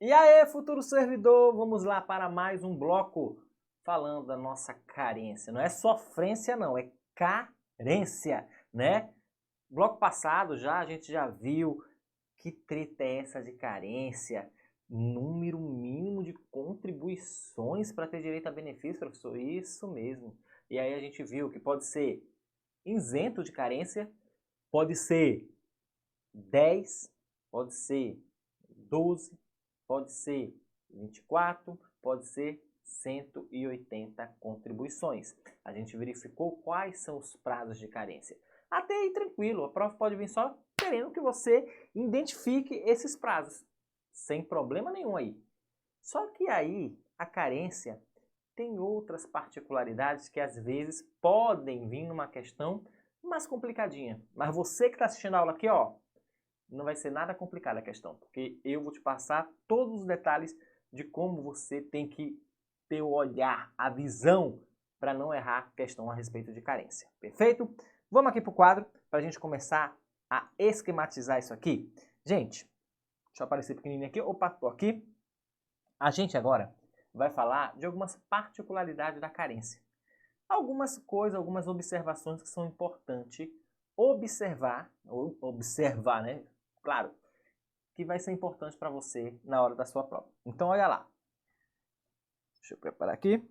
E aí, futuro servidor, vamos lá para mais um bloco falando da nossa carência. Não é sofrência não, é carência, né? Bloco passado a gente já viu que treta é essa de carência. Número mínimo de contribuições para ter direito a benefício, professor? Isso mesmo. E aí a gente viu que pode ser isento de carência, pode ser 10, pode ser 12, pode ser 24, pode ser 180 contribuições. A gente verificou quais são os prazos de carência. Até aí tranquilo, a prova pode vir só querendo que você identifique esses prazos, sem problema nenhum aí. Só que aí a carência tem outras particularidades que às vezes podem vir numa questão mais complicadinha. Mas você que está assistindo a aula aqui, ó, não vai ser nada complicada a questão, porque eu vou te passar todos os detalhes de como você tem que ter o olhar, a visão, para não errar a questão a respeito de carência. Perfeito? Vamos aqui para o quadro, para a gente começar a esquematizar isso aqui. Gente, deixa eu aparecer pequenininho aqui. Opa, tô aqui. A gente agora vai falar de algumas particularidades da carência. Algumas coisas, algumas observações que são importantes observar, né? Claro, que vai ser importante para você na hora da sua prova. Então, olha lá. Deixa eu preparar aqui.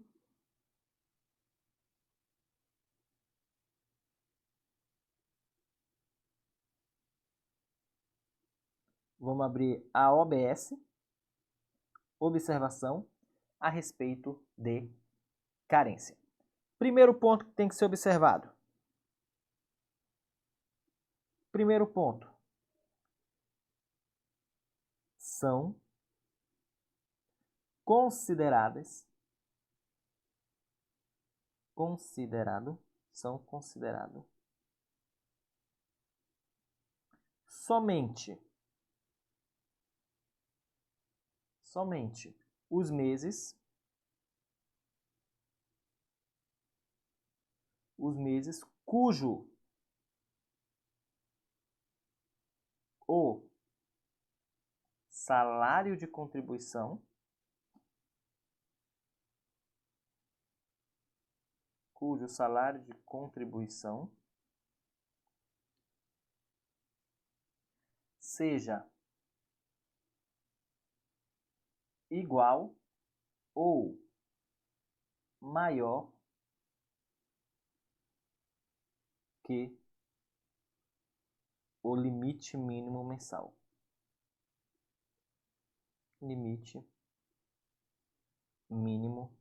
Vamos abrir a OBS, observação a respeito de carência. Primeiro ponto que tem que ser observado. Primeiro ponto. São considerados somente os meses cujo o salário de contribuição seja igual ou maior que o limite mínimo mensal. Limite mínimo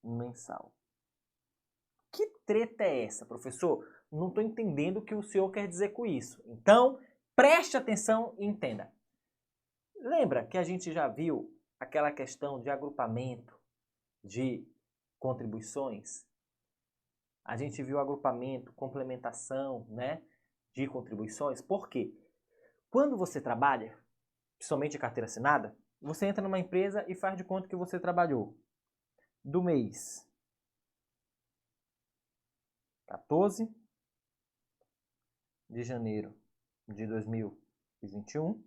mensal. Que treta é essa, professor? Não estou entendendo o que o senhor quer dizer com isso. Então, preste atenção e entenda. Lembra que a gente já viu aquela questão de agrupamento de contribuições? A gente viu agrupamento, complementação, né, de contribuições. Por quê? Quando você trabalha, principalmente carteira assinada, você entra numa empresa e faz de conta que você trabalhou do mês 14 de janeiro de 2021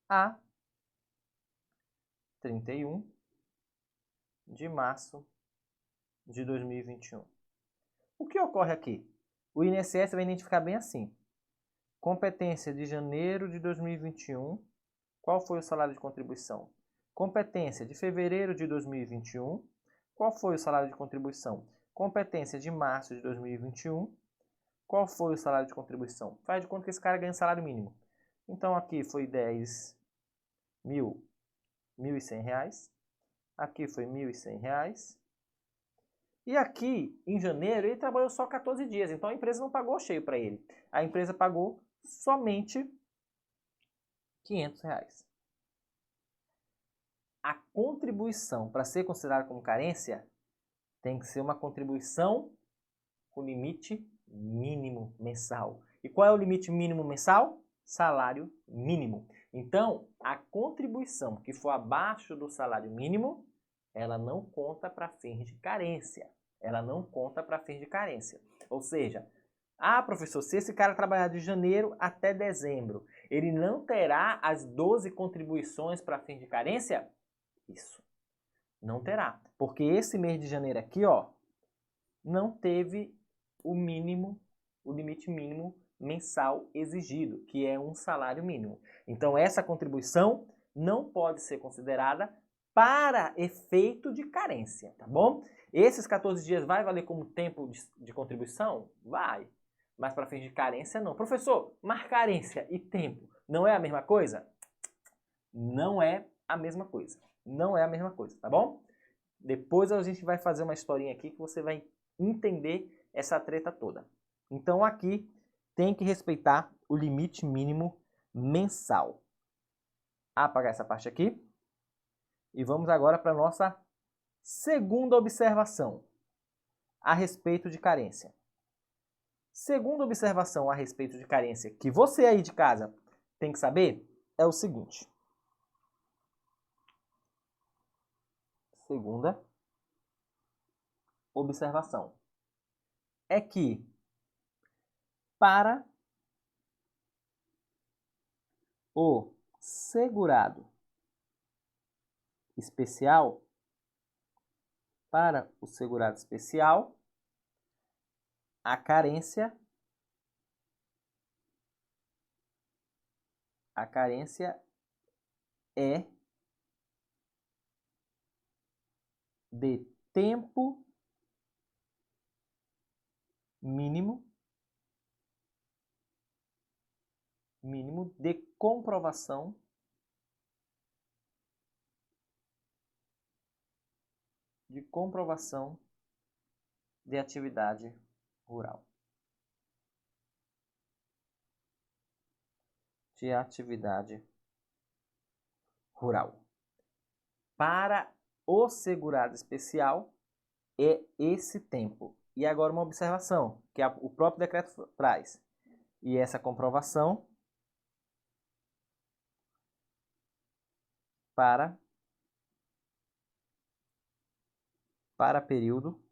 a 31 de março de 2021. O que ocorre aqui? O INSS vai identificar bem assim. Competência de janeiro de 2021, qual foi o salário de contribuição? Competência de fevereiro de 2021, qual foi o salário de contribuição? Competência de março de 2021, qual foi o salário de contribuição? Faz de conta que esse cara ganha salário mínimo. Então aqui foi 1.100 reais. Aqui foi 1.100 reais. E aqui, em janeiro, ele trabalhou só 14 dias. Então a empresa não pagou cheio para ele. A empresa pagou somente 500 reais. A contribuição para ser considerada como carência tem que ser uma contribuição com limite mínimo mensal. E qual é o limite mínimo mensal? Salário mínimo. Então, a contribuição que for abaixo do salário mínimo, ela não conta para fins de carência. Ou seja, Ah, professor, se esse cara trabalhar de janeiro até dezembro, ele não terá as 12 contribuições para fim de carência? Isso, não terá. Porque esse mês de janeiro aqui, ó, não teve o mínimo, o limite mínimo mensal exigido, que é um salário mínimo. Então, essa contribuição não pode ser considerada para efeito de carência, tá bom? Esses 14 dias vai valer como tempo de contribuição? Vai. Mas para fins de carência, não. Professor, mas carência e tempo não é a mesma coisa? Não é a mesma coisa. Não é a mesma coisa, tá bom? Depois a gente vai fazer uma historinha aqui que você vai entender essa treta toda. Então aqui tem que respeitar o limite mínimo mensal. Apagar essa parte aqui. E vamos agora para a nossa segunda observação a respeito de carência. Segunda observação a respeito de carência que você aí de casa tem que saber é o seguinte. Segunda observação é que para o segurado especial, a carência é de tempo mínimo de comprovação de atividade rural. Para o segurado especial é esse tempo. E agora uma observação, que o próprio decreto traz. E essa comprovação para período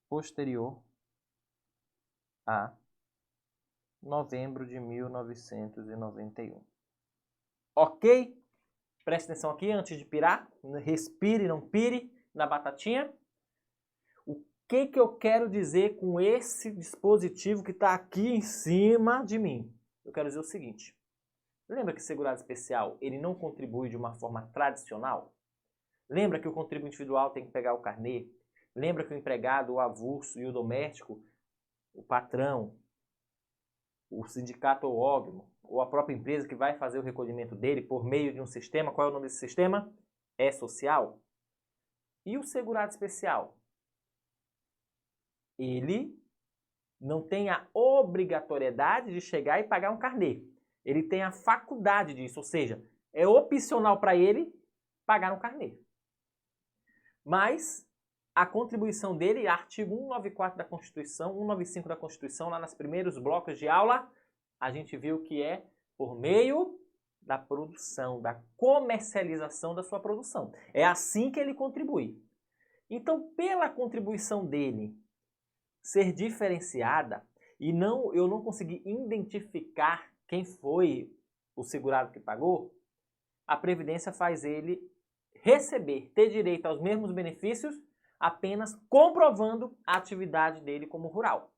posterior a novembro de 1991. Ok? Preste atenção aqui antes de pirar. Respire, não pire na batatinha. O que eu quero dizer com esse dispositivo que está aqui em cima de mim? Eu quero dizer o seguinte. Lembra que o segurado especial ele não contribui de uma forma tradicional? Lembra que o contribuinte individual tem que pegar o carnê? Lembra que o empregado, o avulso e o doméstico, o patrão, o sindicato ou órgão, ou a própria empresa que vai fazer o recolhimento dele por meio de um sistema, qual é o nome desse sistema? É social. E o segurado especial? Ele não tem a obrigatoriedade de chegar e pagar um carnê. Ele tem a faculdade disso, ou seja, é opcional para ele pagar um carnê. Mas a contribuição dele, artigo 194 da Constituição, 195 da Constituição, lá nos primeiros blocos de aula, a gente viu que é por meio da produção, da comercialização da sua produção. É assim que ele contribui. Então, pela contribuição dele ser diferenciada e eu não consegui identificar quem foi o segurado que pagou, a Previdência faz ele receber, ter direito aos mesmos benefícios apenas comprovando a atividade dele como rural.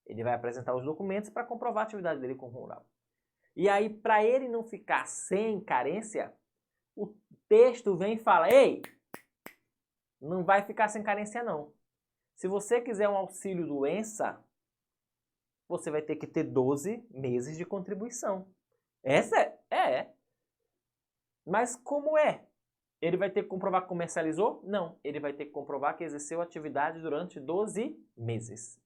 Ele vai apresentar os documentos para comprovar a atividade dele como rural. E aí, para ele não ficar sem carência, o texto vem e fala, ei, não vai ficar sem carência não. Se você quiser um auxílio doença, você vai ter que ter 12 meses de contribuição. Essa é. Mas como é? Ele vai ter que comprovar que comercializou? Não. Ele vai ter que comprovar que exerceu atividade durante 12 meses.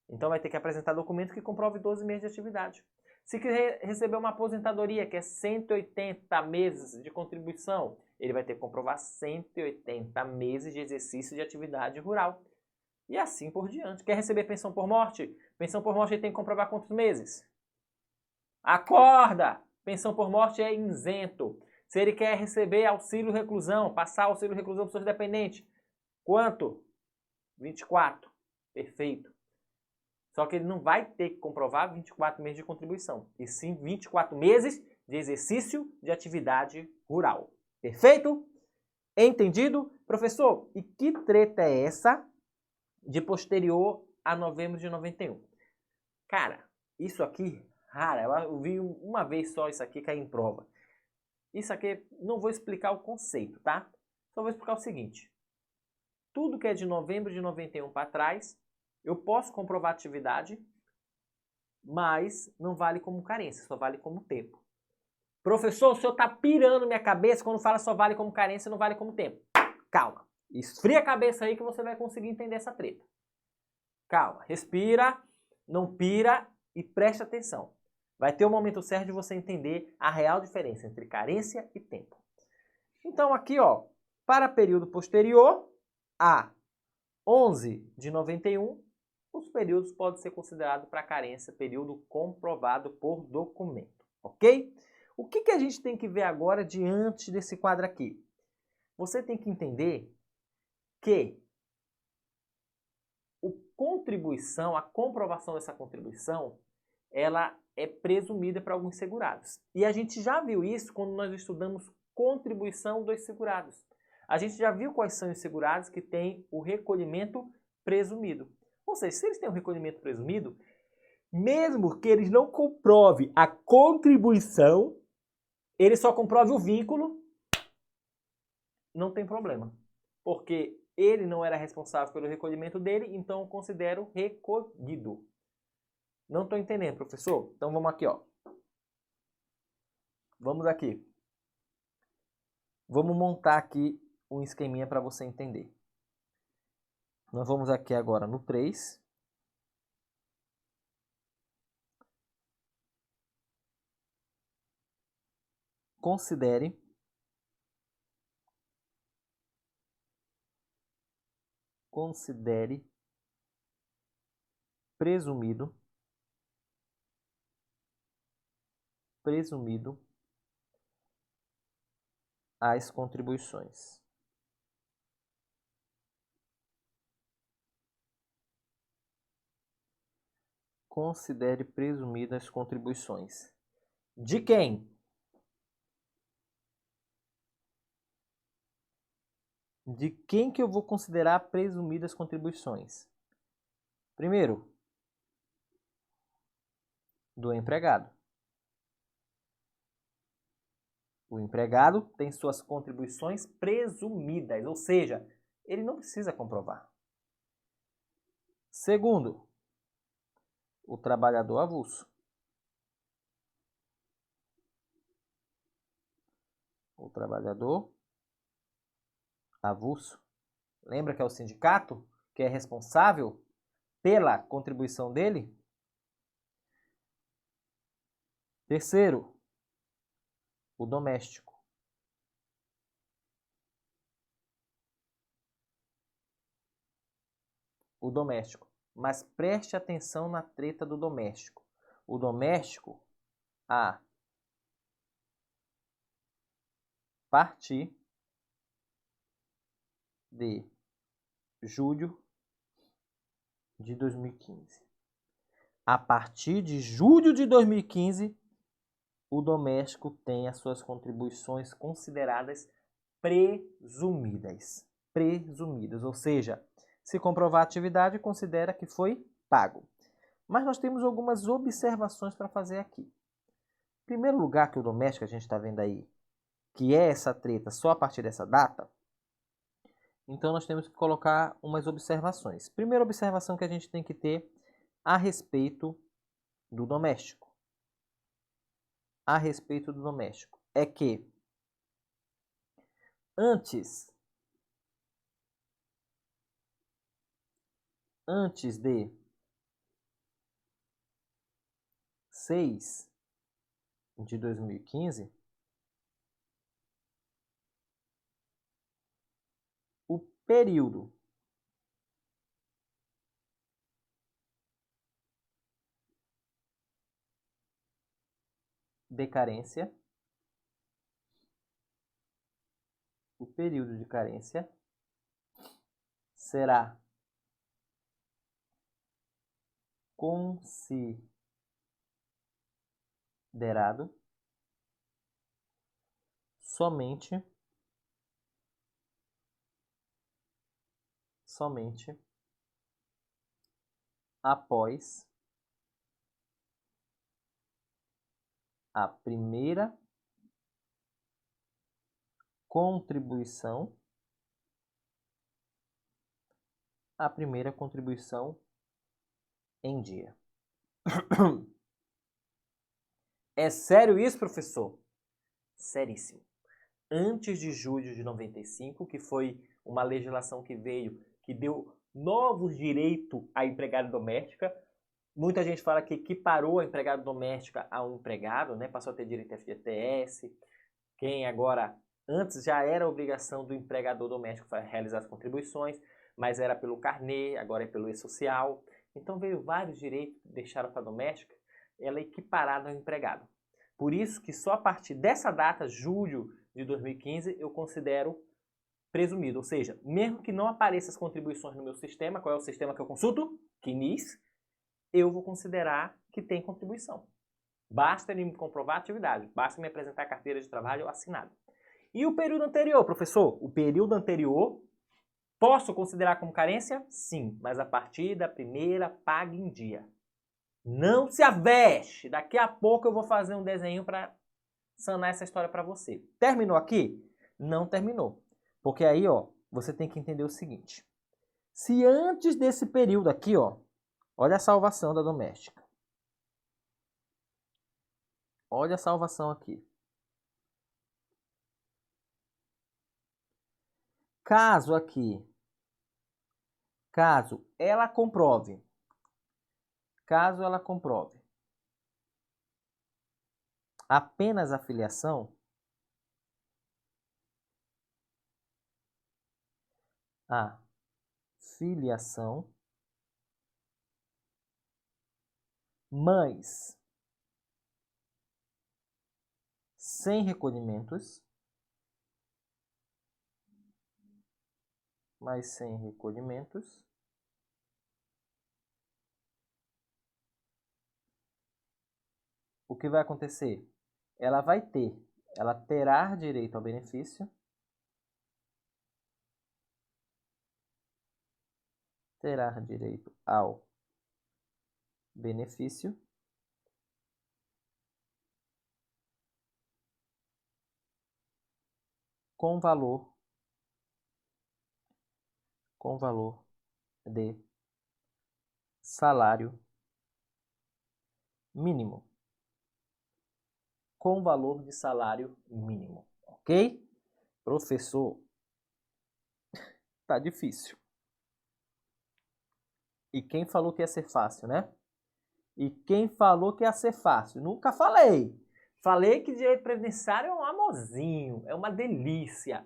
Então vai ter que apresentar documento que comprove 12 meses de atividade. Se quiser receber uma aposentadoria, que é 180 meses de contribuição, ele vai ter que comprovar 180 meses de exercício de atividade rural. E assim por diante. Quer receber pensão por morte? Pensão por morte ele tem que comprovar quantos meses? Acorda! Pensão por morte é isento. Se ele quer receber auxílio reclusão, passar auxílio reclusão para seus dependentes, quanto? 24. Perfeito. Só que ele não vai ter que comprovar 24 meses de contribuição, e sim 24 meses de exercício de atividade rural. Perfeito? Entendido? Professor, e que treta é essa de posterior a novembro de 91? Cara, isso aqui, rara, eu vi uma vez só isso aqui cair em prova. Isso aqui, não vou explicar o conceito, tá? Só vou explicar o seguinte. Tudo que é de novembro de 91 para trás, eu posso comprovar atividade, mas não vale como carência, só vale como tempo. Professor, o senhor tá pirando minha cabeça quando fala só vale como carência, não vale como tempo. Calma, esfria a cabeça aí que você vai conseguir entender essa treta. Calma, respira, não pira e preste atenção. Vai ter o momento certo de você entender a real diferença entre carência e tempo. Então aqui, ó, para período posterior a 11 de 91, os períodos podem ser considerados para carência, período comprovado por documento, ok? O que a gente tem que ver agora diante desse quadro aqui? Você tem que entender que a comprovação dessa contribuição, ela é presumida para alguns segurados. E a gente já viu isso quando nós estudamos contribuição dos segurados. A gente já viu quais são os segurados que têm o recolhimento presumido. Ou seja, se eles têm o recolhimento presumido, mesmo que eles não comprovem a contribuição, ele só comprove o vínculo, não tem problema. Porque ele não era responsável pelo recolhimento dele, então eu considero recolhido. Não estou entendendo, professor? Então vamos aqui, ó. Vamos aqui. Vamos montar aqui um esqueminha para você entender. Nós vamos aqui agora no 3. Considere presumido as contribuições. Considere presumidas as contribuições. De quem? De quem que eu vou considerar presumidas contribuições? Primeiro, do empregado. O empregado tem suas contribuições presumidas, ou seja, ele não precisa comprovar. Segundo, o trabalhador avulso. O trabalhador avulso. Lembra que é o sindicato que é responsável pela contribuição dele? Terceiro, o doméstico. O doméstico. Mas preste atenção na treta do doméstico. O doméstico, a partir de julho de 2015. A partir de julho de 2015, o doméstico tem as suas contribuições consideradas presumidas. Presumidas, ou seja, se comprovar a atividade, considera que foi pago. Mas nós temos algumas observações para fazer aqui. Em primeiro lugar, que o doméstico, a gente está vendo aí, que é essa treta só a partir dessa data, então nós temos que colocar umas observações. Primeira observação que a gente tem que ter a respeito do doméstico. A respeito do doméstico é que antes de 6 de 2015, o período de carência, o período de carência será considerado somente após a primeira contribuição em dia. É sério isso, professor? Seríssimo. Antes de julho de 95, que foi uma legislação que veio, que deu novos direitos à empregada doméstica. Muita gente fala que equiparou a empregada doméstica a um empregado, né? Passou a ter direito a FGTS. Quem agora, antes já era obrigação do empregador doméstico realizar as contribuições, mas era pelo carnê, agora é pelo e-social. Então veio vários direitos que deixaram para a doméstica, ela é equiparada ao empregado. Por isso que só a partir dessa data, julho de 2015, eu considero presumido. Ou seja, mesmo que não apareçam as contribuições no meu sistema, qual é o sistema que eu consulto? CNIS, eu vou considerar que tem contribuição. Basta ele me comprovar a atividade, basta me apresentar a carteira de trabalho assinada. E o período anterior, professor? O período anterior, posso considerar como carência? Sim, mas a partir da primeira paga em dia. Não se aveste! Daqui a pouco eu vou fazer um desenho para sanar essa história para você. Terminou aqui? Não terminou. Porque aí, ó, você tem que entender o seguinte. Se antes desse período aqui, ó, olha a salvação da doméstica. Olha a salvação aqui. Caso ela comprove apenas a filiação, mas sem recolhimentos, o que vai acontecer? Ela terá direito ao benefício, com valor de salário mínimo. Com valor de salário mínimo, ok? Professor, tá difícil. E quem falou que ia ser fácil, né? Nunca falei. Falei que direito previdenciário é um amorzinho, é uma delícia.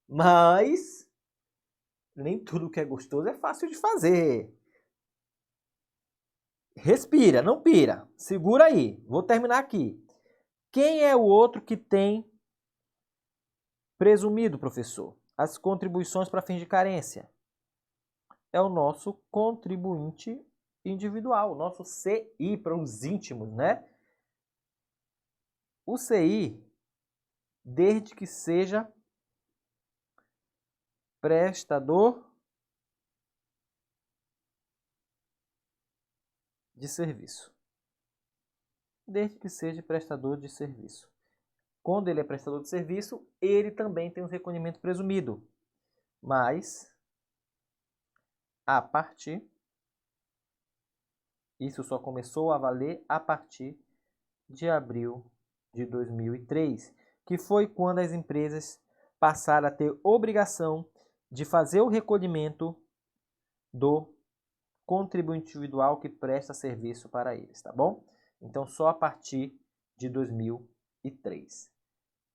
Mas nem tudo que é gostoso é fácil de fazer. Respira, não pira. Segura aí. Vou terminar aqui. Quem é o outro que tem presumido, professor, as contribuições para fins de carência? É o nosso contribuinte individual, o nosso CI para os íntimos, né? O CI, desde que seja prestador de serviço. Quando ele é prestador de serviço, ele também tem um recolhimento presumido. Mas, isso só começou a valer a partir de abril de 2003, que foi quando as empresas passaram a ter obrigação de fazer o recolhimento do contribuinte individual que presta serviço para eles, tá bom? Então, só a partir de 2003.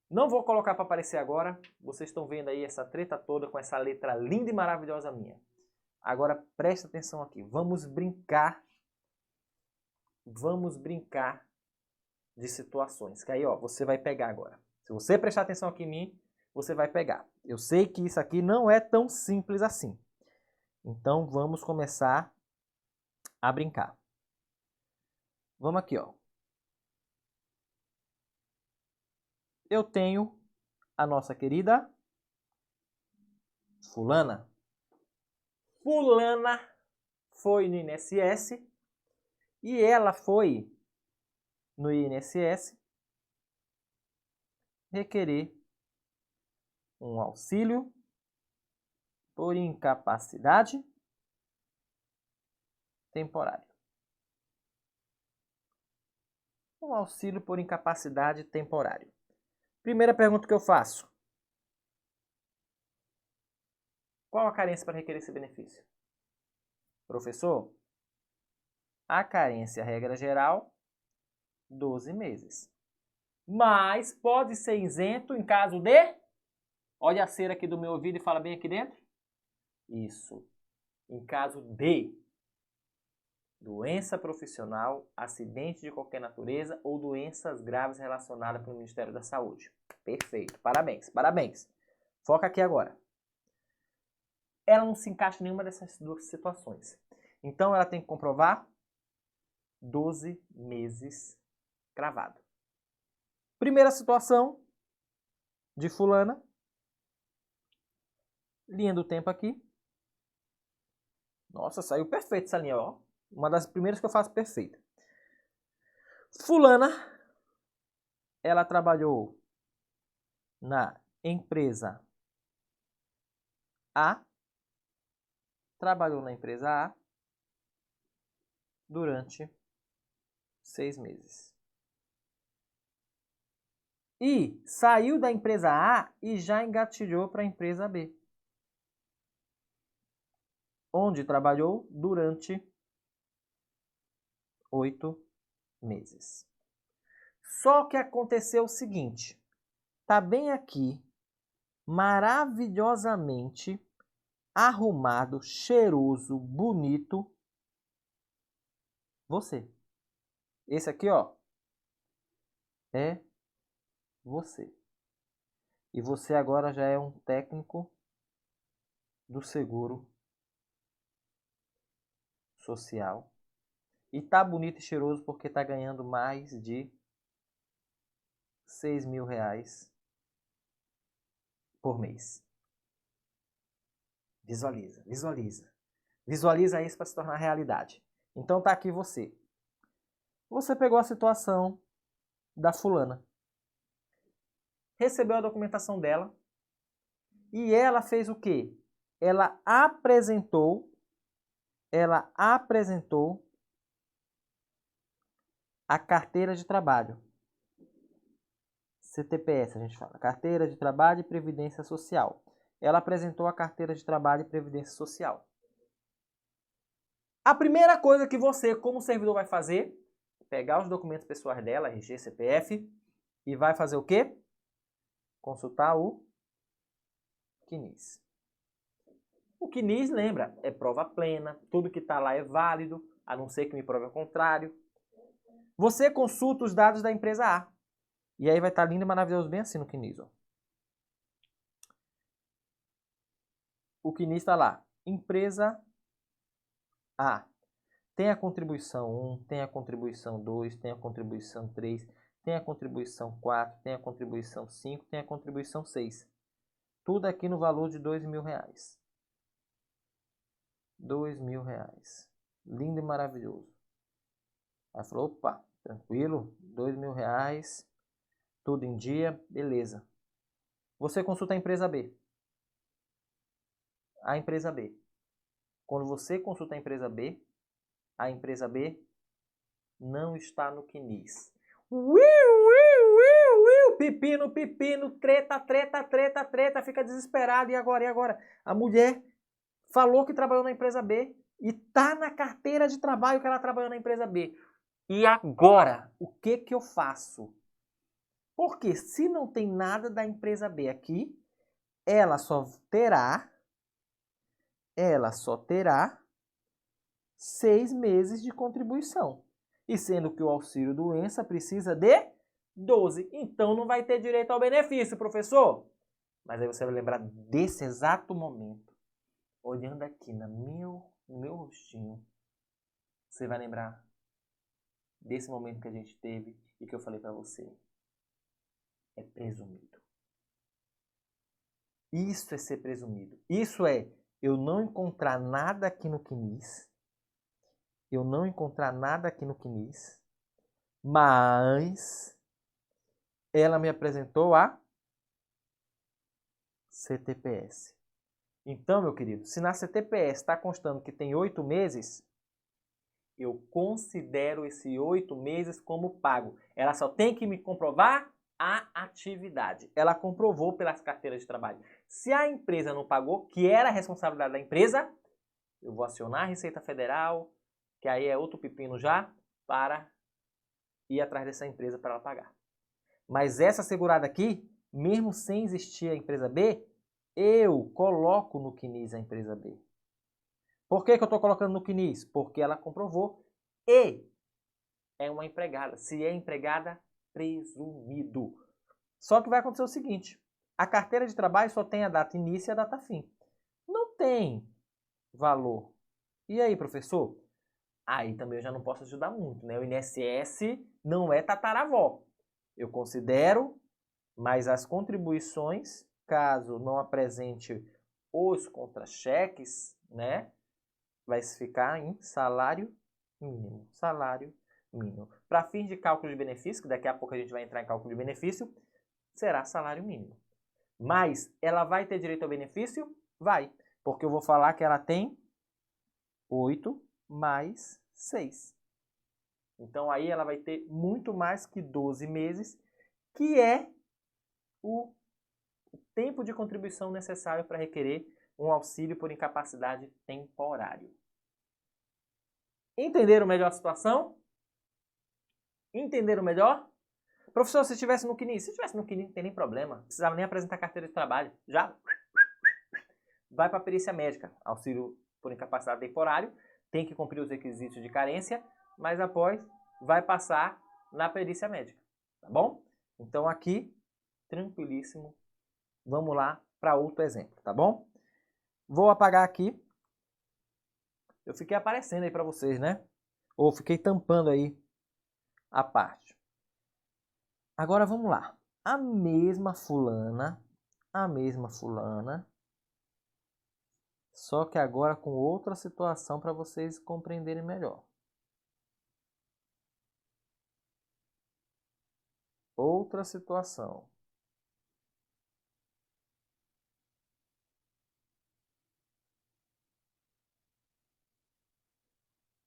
Não vou colocar para aparecer agora, vocês estão vendo aí essa treta toda com essa letra linda e maravilhosa minha. Agora, presta atenção aqui, vamos brincar de situações. Que aí, ó, você vai pegar agora. Se você prestar atenção aqui em mim, você vai pegar. Eu sei que isso aqui não é tão simples assim. Então, vamos começar a brincar. Vamos aqui, ó. Eu tenho a nossa querida fulana. Fulana foi no INSS e ela foi no INSS requerer um auxílio por incapacidade temporária. Um auxílio por incapacidade temporária. Primeira pergunta que eu faço. Qual a carência para requerer esse benefício? Professor, a carência, regra geral, 12 meses. Mas pode ser isento em caso de... Olha a cera aqui do meu ouvido e fala bem aqui dentro. Isso. Em caso de doença profissional, acidente de qualquer natureza ou doenças graves relacionadas pelo Ministério da Saúde. Perfeito. Parabéns, parabéns. Foca aqui agora. Ela não se encaixa em nenhuma dessas duas situações. Então, ela tem que comprovar 12 meses cravado. Primeira situação de fulana. Linha do tempo aqui. Nossa, saiu perfeito essa linha, ó. Uma das primeiras que eu faço perfeita. Fulana, ela trabalhou na empresa A. Trabalhou na empresa A durante 6 meses. E saiu da empresa A e já engatilhou para a empresa B, onde trabalhou durante 8 meses. Só que aconteceu o seguinte, tá bem aqui, maravilhosamente arrumado, cheiroso, bonito, você. Esse aqui, ó, é você. E você agora já é um técnico do seguro social. E tá bonito e cheiroso porque tá ganhando mais de 6 mil reais por mês. Visualiza, visualiza. Visualiza isso para se tornar realidade. Então tá aqui você. Você pegou a situação da fulana. Recebeu a documentação dela. E ela fez o quê? Ela apresentou a carteira de trabalho. CTPS, a gente fala. Carteira de Trabalho e Previdência Social. Ela apresentou a carteira de trabalho e previdência social. A primeira coisa que você, como servidor, vai fazer é pegar os documentos pessoais dela, RG, CPF, e vai fazer o quê? Consultar o CNIS. O CNIS, lembra, é prova plena, tudo que está lá é válido, a não ser que me prove o contrário. Você consulta os dados da empresa A. E aí vai estar lindo e maravilhoso, bem assim no CNIS, ó. O CNIS está lá. Empresa A. Tem a contribuição 1, tem a contribuição 2, tem a contribuição 3, tem a contribuição 4, tem a contribuição 5, tem a contribuição 6. Tudo aqui no valor de R$2 mil. R$2.000. Lindo e maravilhoso. Aí falou, opa, tranquilo, R$2.000, tudo em dia, beleza. Você consulta a empresa B. A empresa B. Quando você consulta a empresa B não está no CNIS. Pepino, pepino, treta, treta, treta, treta, fica desesperado. E agora? E agora? A mulher falou que trabalhou na empresa B e tá na carteira de trabalho que ela trabalhou na empresa B. E agora, o que que eu faço? Porque se não tem nada da empresa B aqui, ela só terá 6 meses de contribuição. E sendo que o auxílio doença precisa de 12. Então não vai ter direito ao benefício, professor. Mas aí você vai lembrar desse exato momento. Olhando aqui no meu rostinho. Você vai lembrar desse momento que a gente teve e que eu falei para você. É presumido. Isso é ser presumido. Isso é eu não encontrar nada aqui no CNIS. Eu não encontrar nada aqui no CNIS. Mas ela me apresentou a CTPS. Então, meu querido, se na CTPS está constando que tem 8 meses, eu considero esses 8 meses como pago. Ela só tem que me comprovar a atividade. Ela comprovou pelas carteiras de trabalho. Se a empresa não pagou, que era a responsabilidade da empresa, eu vou acionar a Receita Federal, que aí é outro pepino já, para ir atrás dessa empresa para ela pagar. Mas essa segurada aqui, mesmo sem existir a empresa B, eu coloco no CNIS a empresa B. Por que eu estou colocando no CNIS? Porque ela comprovou e é uma empregada. Se é empregada, presumido. Só que vai acontecer o seguinte, a carteira de trabalho só tem a data início e a data fim. Não tem valor. E aí, professor? Aí também eu já não posso ajudar muito, né? O INSS não é tataravó. Eu considero, mas as contribuições, caso não apresente os contra-cheques, né? Vai ficar em salário mínimo. Salário mínimo. Para fins de cálculo de benefício, que daqui a pouco a gente vai entrar em cálculo de benefício, será salário mínimo. Mas ela vai ter direito ao benefício? Vai. Porque eu vou falar que ela tem 8 mais 6. Então aí ela vai ter muito mais que 12 meses, que é o tempo de contribuição necessário para requerer um auxílio por incapacidade temporário. Entenderam melhor a situação? Entenderam melhor? Professor, se estivesse no CNIS, não tem nem problema. Não precisava nem apresentar carteira de trabalho. Já vai para a perícia médica. Auxílio por incapacidade temporário. Tem que cumprir os requisitos de carência, mas após vai passar na perícia médica. Tá bom? Então aqui, tranquilíssimo. Vamos lá para outro exemplo, tá bom? Vou apagar aqui. Eu fiquei aparecendo aí para vocês, né? Ou fiquei tampando aí a parte. Agora vamos lá. A mesma fulana, só que agora com outra situação para vocês compreenderem melhor. Outra situação.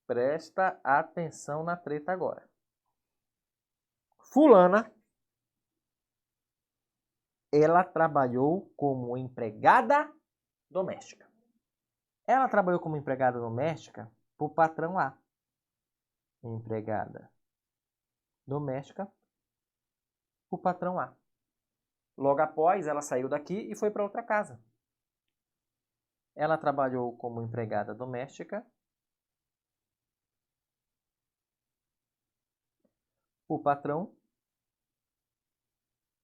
Presta atenção na treta agora. Fulana, ela trabalhou como empregada doméstica. Ela trabalhou como empregada doméstica para o patrão A. Empregada doméstica para o patrão A. Logo após, ela saiu daqui e foi para outra casa. Ela trabalhou como empregada doméstica para o patrão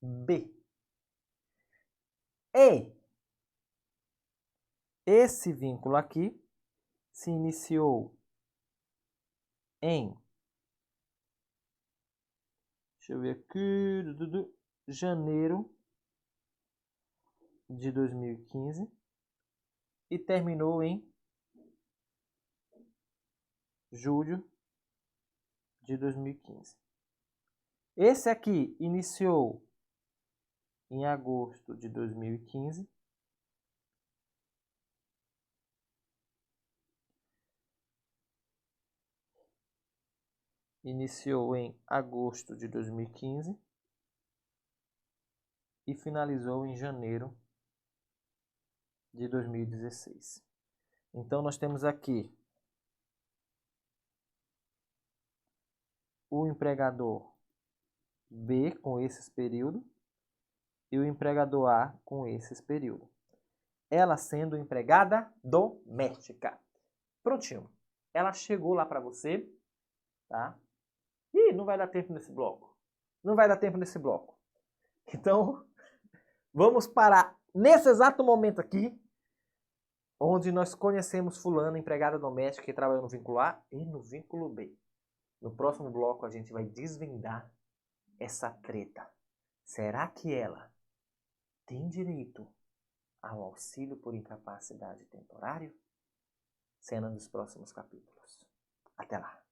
B. E esse vínculo aqui se iniciou em, deixa eu ver aqui, janeiro de 2015 e terminou em julho de 2015. Esse aqui iniciou em agosto de 2015. Iniciou em agosto de 2015 e finalizou em janeiro de 2016. Então nós temos aqui o empregador B com esses períodos e o empregador A com esses períodos. Ela sendo empregada doméstica. Prontinho. Ela chegou lá para você, tá? Ih, não vai dar tempo nesse bloco. Não vai dar tempo nesse bloco. Então, vamos parar nesse exato momento aqui, onde nós conhecemos fulano, empregada doméstica, que trabalha no vínculo A e no vínculo B. No próximo bloco a gente vai desvendar essa treta. Será que ela tem direito ao auxílio por incapacidade temporário? Cena dos próximos capítulos. Até lá!